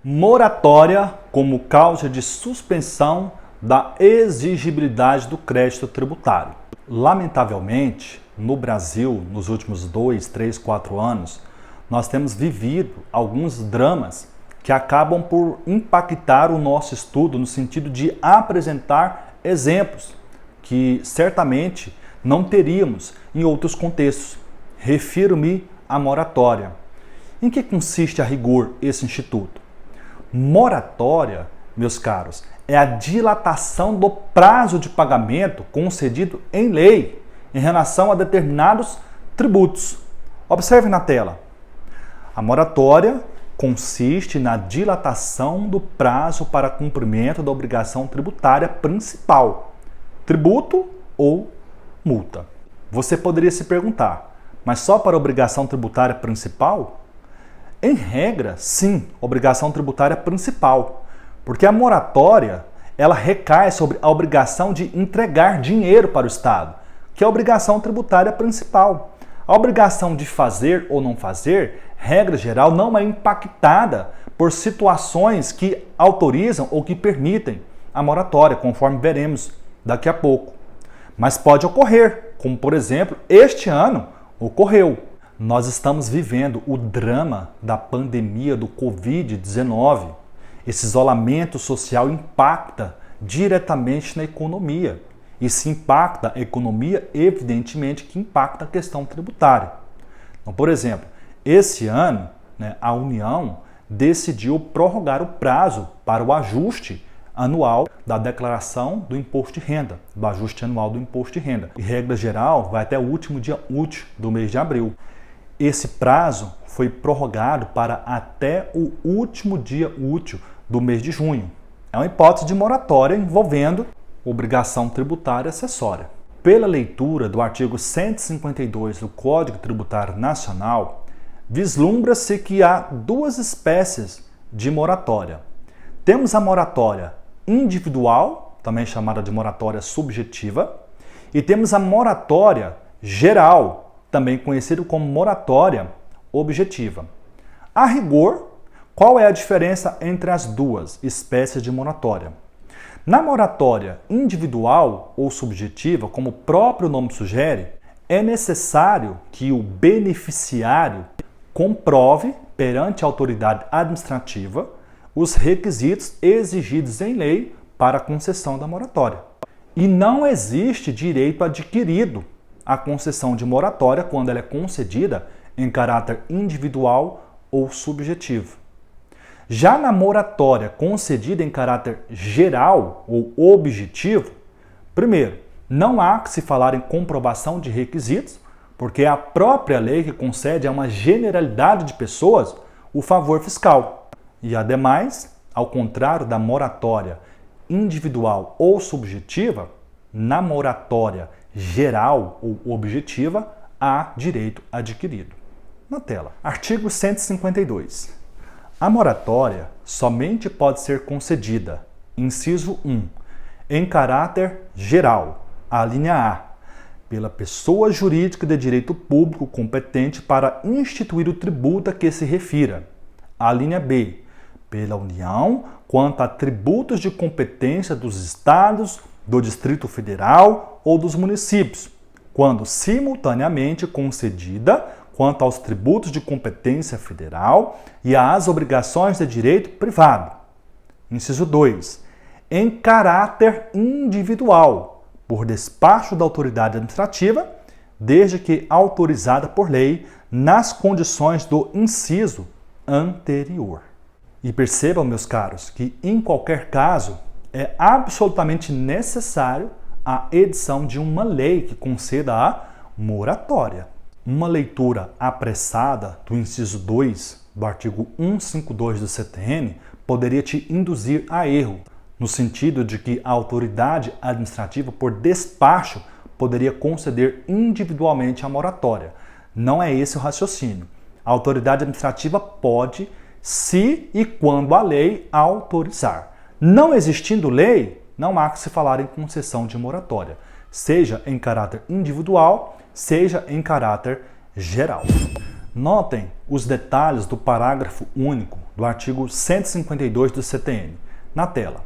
Moratória como causa de suspensão da exigibilidade do crédito tributário. Lamentavelmente, no Brasil, nos últimos 2, 3, 4 anos, nós temos vivido alguns dramas que acabam por impactar o nosso estudo no sentido de apresentar exemplos que certamente não teríamos em outros contextos. Refiro-me à moratória. Em que consiste a rigor esse instituto? Moratória, meus caros, é a dilatação do prazo de pagamento concedido em lei em relação a determinados tributos. Observe na tela. A moratória consiste na dilatação do prazo para cumprimento da obrigação tributária principal, tributo ou multa. Você poderia se perguntar, mas só para a obrigação tributária principal? Em regra, sim, obrigação tributária principal, porque a moratória ela recai sobre a obrigação de entregar dinheiro para o Estado, que é a obrigação tributária principal. A obrigação de fazer ou não fazer, regra geral, não é impactada por situações que autorizam ou que permitem a moratória, conforme veremos daqui a pouco. Mas pode ocorrer, como por exemplo, este ano ocorreu. Nós estamos vivendo o drama da pandemia do Covid-19. Esse isolamento social impacta diretamente na economia. E se impacta a economia, evidentemente que impacta a questão tributária. Então, por exemplo, esse ano, a União decidiu prorrogar o prazo para o ajuste anual da declaração do imposto de renda, do ajuste anual do imposto de renda. E regra geral, vai até o último dia útil do mês de abril. Esse prazo foi prorrogado para até o último dia útil do mês de junho. É uma hipótese de moratória envolvendo obrigação tributária acessória. Pela leitura do artigo 152 do Código Tributário Nacional, vislumbra-se que há duas espécies de moratória. Temos a moratória individual, também chamada de moratória subjetiva, e temos a moratória geral, também conhecido como moratória objetiva. A rigor, qual é a diferença entre as duas espécies de moratória? Na moratória individual ou subjetiva, como o próprio nome sugere, é necessário que o beneficiário comprove perante a autoridade administrativa os requisitos exigidos em lei para a concessão da moratória. E não existe direito adquirido a concessão de moratória quando ela é concedida em caráter individual ou subjetivo. Já na moratória concedida em caráter geral ou objetivo, primeiro, não há que se falar em comprovação de requisitos, porque é a própria lei que concede a uma generalidade de pessoas o favor fiscal. E, ademais, ao contrário da moratória individual ou subjetiva, na moratória geral ou objetiva, há direito adquirido. Na tela. Artigo 152. A moratória somente pode ser concedida, inciso 1, em caráter geral, a linha A, pela pessoa jurídica de direito público competente para instituir o tributo a que se refira, a linha B, pela União quanto a tributos de competência dos estados, do Distrito Federal ou dos municípios, quando simultaneamente concedida quanto aos tributos de competência federal e às obrigações de direito privado. Inciso 2. Em caráter individual, por despacho da autoridade administrativa, desde que autorizada por lei, nas condições do inciso anterior. E percebam, meus caros, que em qualquer caso é absolutamente necessário a edição de uma lei que conceda a moratória. Uma leitura apressada do inciso 2 do artigo 152 do CTN poderia te induzir a erro, no sentido de que a autoridade administrativa, por despacho, poderia conceder individualmente a moratória. Não é esse o raciocínio. A autoridade administrativa pode, se e quando a lei autorizar. Não existindo lei, não há que se falar em concessão de moratória, seja em caráter individual, seja em caráter geral. Notem os detalhes do parágrafo único do artigo 152 do CTN na tela.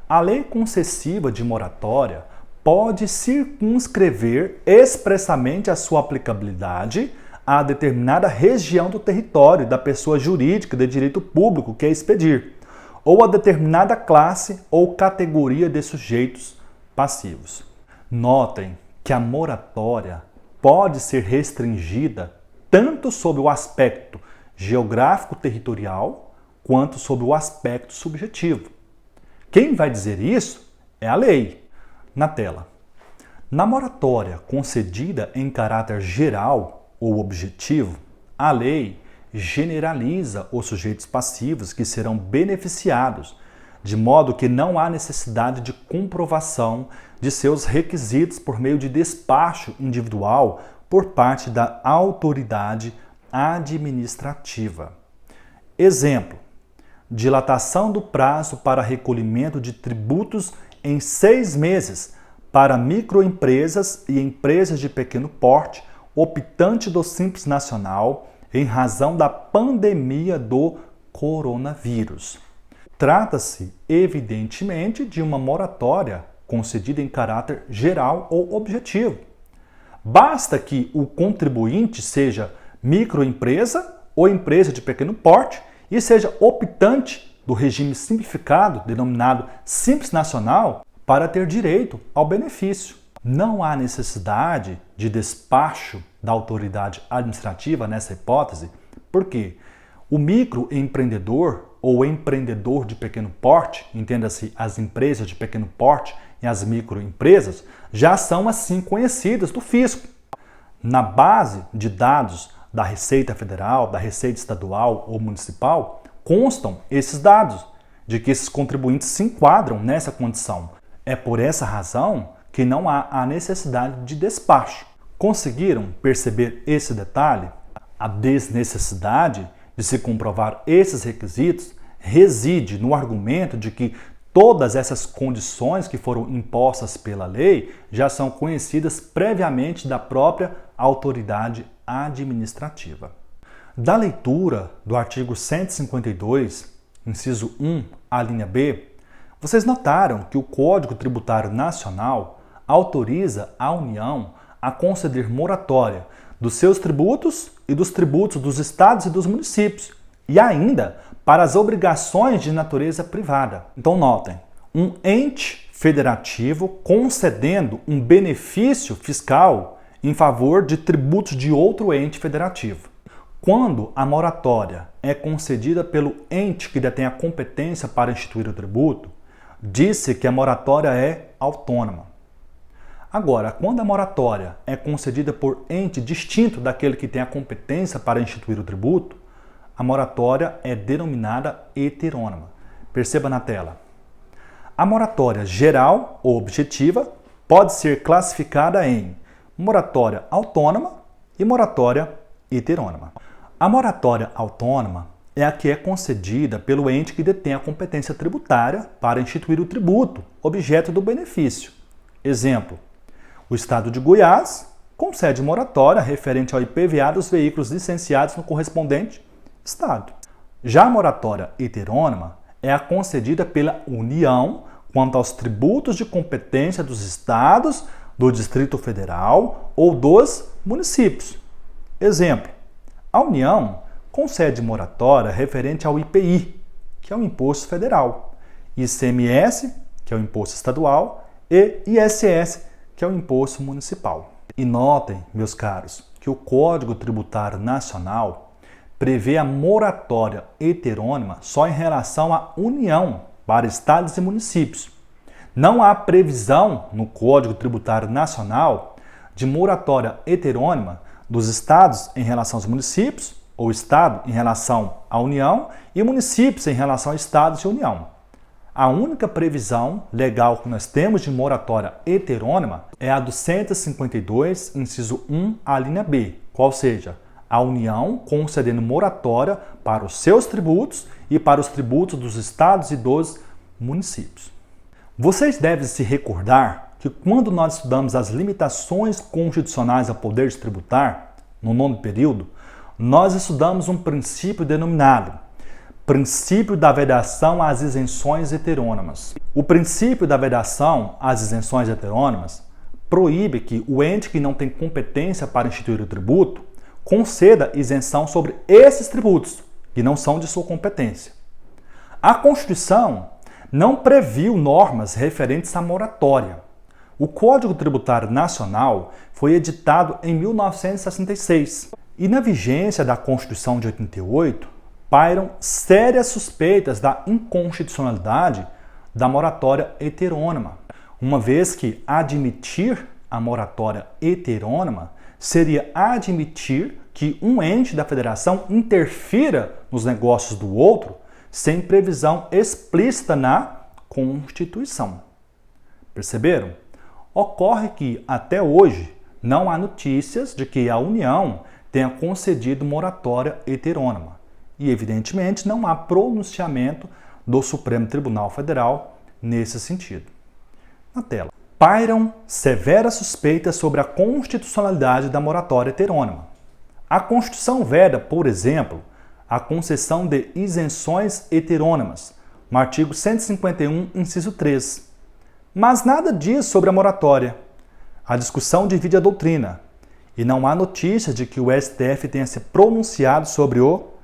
A lei concessiva de moratória pode circunscrever expressamente a sua aplicabilidade a determinada região do território da pessoa jurídica de direito público que a expedir, ou a determinada classe ou categoria de sujeitos passivos. Notem que a moratória pode ser restringida tanto sob o aspecto geográfico-territorial quanto sob o aspecto subjetivo. Quem vai dizer isso é a lei. Na tela. Na moratória concedida em caráter geral ou objetivo, a lei generaliza os sujeitos passivos que serão beneficiados, de modo que não há necessidade de comprovação de seus requisitos por meio de despacho individual por parte da autoridade administrativa. Exemplo: dilatação do prazo para recolhimento de tributos em 6 meses para microempresas e empresas de pequeno porte, optante do Simples Nacional, em razão da pandemia do coronavírus. Trata-se, evidentemente, de uma moratória concedida em caráter geral ou objetivo. Basta que o contribuinte seja microempresa ou empresa de pequeno porte e seja optante do regime simplificado, denominado Simples Nacional, para ter direito ao benefício. Não há necessidade de despacho da autoridade administrativa nessa hipótese, porque o microempreendedor ou empreendedor de pequeno porte, entenda-se as empresas de pequeno porte e as microempresas, já são assim conhecidas do fisco. Na base de dados da Receita Federal, da Receita Estadual ou Municipal, constam esses dados, de que esses contribuintes se enquadram nessa condição. É por essa razão que não há a necessidade de despacho. Conseguiram perceber esse detalhe? A desnecessidade de se comprovar esses requisitos reside no argumento de que todas essas condições que foram impostas pela lei já são conhecidas previamente da própria autoridade administrativa. Da leitura do artigo 152, inciso 1, a linha B, vocês notaram que o Código Tributário Nacional autoriza a União a conceder moratória dos seus tributos e dos tributos dos estados e dos municípios, e ainda para as obrigações de natureza privada. Então notem, um ente federativo concedendo um benefício fiscal em favor de tributos de outro ente federativo. Quando a moratória é concedida pelo ente que detém a competência para instituir o tributo, disse que a moratória é autônoma. Agora, quando a moratória é concedida por ente distinto daquele que tem a competência para instituir o tributo, a moratória é denominada heterônoma. Perceba na tela. A moratória geral ou objetiva pode ser classificada em moratória autônoma e moratória heterônoma. A moratória autônoma é a que é concedida pelo ente que detém a competência tributária para instituir o tributo, objeto do benefício. Exemplo: o Estado de Goiás concede moratória referente ao IPVA dos veículos licenciados no correspondente Estado. Já a moratória heterônoma é a concedida pela União quanto aos tributos de competência dos estados, do Distrito Federal ou dos municípios. Exemplo: a União concede moratória referente ao IPI, que é o Imposto Federal, ICMS, que é o Imposto Estadual, e ISS, que é o Imposto Municipal. E notem, meus caros, que o Código Tributário Nacional prevê a moratória heterônima só em relação à União para estados e municípios. Não há previsão no Código Tributário Nacional de moratória heterônima dos estados em relação aos municípios, ou estado em relação à União, e municípios em relação a estados e União. A única previsão legal que nós temos de moratória heterônima é a do 152, inciso 1, a linha B, qual seja, a União concedendo moratória para os seus tributos e para os tributos dos estados e dos municípios. Vocês devem se recordar que quando nós estudamos as limitações constitucionais ao poder de tributar, no 9º período, nós estudamos um princípio denominado princípio da vedação às isenções heterônomas. O princípio da vedação às isenções heterônomas proíbe que o ente que não tem competência para instituir o tributo conceda isenção sobre esses tributos, que não são de sua competência. A Constituição não previu normas referentes à moratória. O Código Tributário Nacional foi editado em 1966 e, na vigência da Constituição de 88, pairam sérias suspeitas da inconstitucionalidade da moratória heterônoma, uma vez que admitir a moratória heterônoma seria admitir que um ente da federação interfira nos negócios do outro sem previsão explícita na Constituição. Perceberam? Ocorre que, até hoje, não há notícias de que a União tenha concedido moratória heterônoma. E, evidentemente, não há pronunciamento do Supremo Tribunal Federal nesse sentido. Na tela. Pairam severas suspeitas sobre a constitucionalidade da moratória heterônoma. A Constituição veda, por exemplo, a concessão de isenções heterônomas, no artigo 151, inciso 3. Mas nada diz sobre a moratória. A discussão divide a doutrina, e não há notícia de que o STF tenha se pronunciado sobre o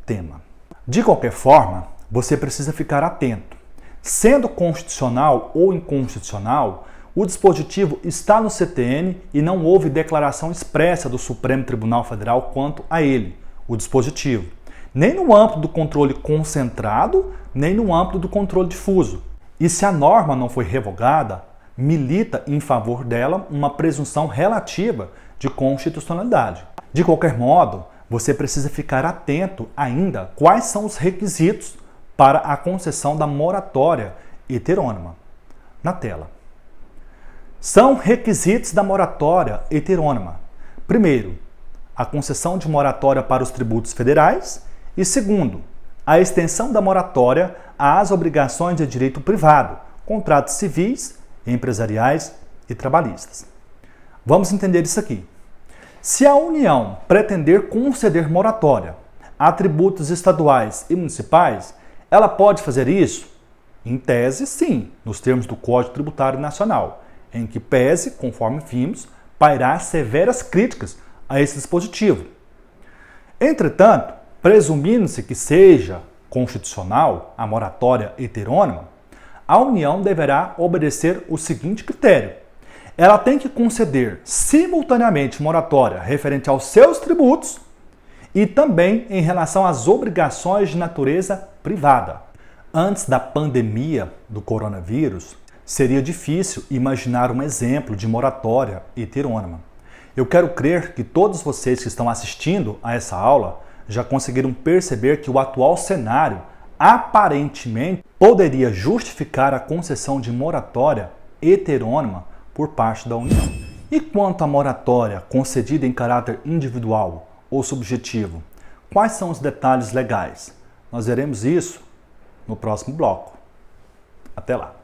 tema. De qualquer forma, você precisa ficar atento. Sendo constitucional ou inconstitucional, o dispositivo está no CTN e não houve declaração expressa do Supremo Tribunal Federal quanto a ele, o dispositivo, nem no âmbito do controle concentrado, nem no âmbito do controle difuso. E se a norma não foi revogada, milita em favor dela uma presunção relativa de constitucionalidade. De qualquer modo, você precisa ficar atento ainda quais são os requisitos para a concessão da moratória heterônoma. Na tela. São requisitos da moratória heterônoma. Primeiro, a concessão de moratória para os tributos federais e, segundo, a extensão da moratória às obrigações de direito privado, contratos civis, empresariais e trabalhistas. Vamos entender isso aqui. Se a União pretender conceder moratória a tributos estaduais e municipais, ela pode fazer isso? Em tese, sim, nos termos do Código Tributário Nacional, em que pese, conforme vimos, pairar severas críticas a esse dispositivo. Entretanto, presumindo-se que seja constitucional a moratória heterônoma, a União deverá obedecer o seguinte critério. Ela tem que conceder simultaneamente moratória referente aos seus tributos e também em relação às obrigações de natureza privada. Antes da pandemia do coronavírus, seria difícil imaginar um exemplo de moratória heterônoma. Eu quero crer que todos vocês que estão assistindo a essa aula já conseguiram perceber que o atual cenário aparentemente poderia justificar a concessão de moratória heterônoma por parte da União. E quanto à moratória concedida em caráter individual ou subjetivo, quais são os detalhes legais? Nós veremos isso no próximo bloco. Até lá!